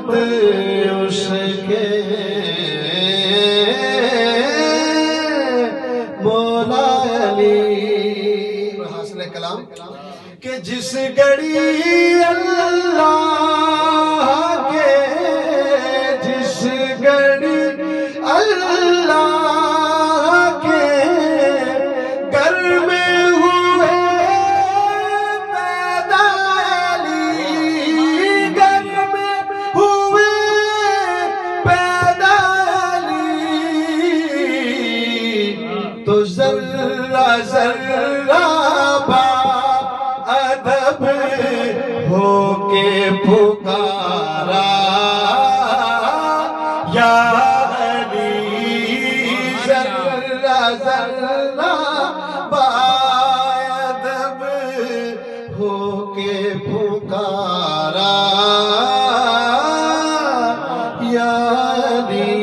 اس کے مولا علی حاصل کلام کہ جس گھڑی اللہ کے جس گھڑی اللہ کے گھر میں ہوئے پیدا علی گھر میں ہوئے پیدا علی تو ذرہ ذرہ ادب ہو کے پکارا یا علی ذرہ ذرہ ادب ہو کے پکارا یا علی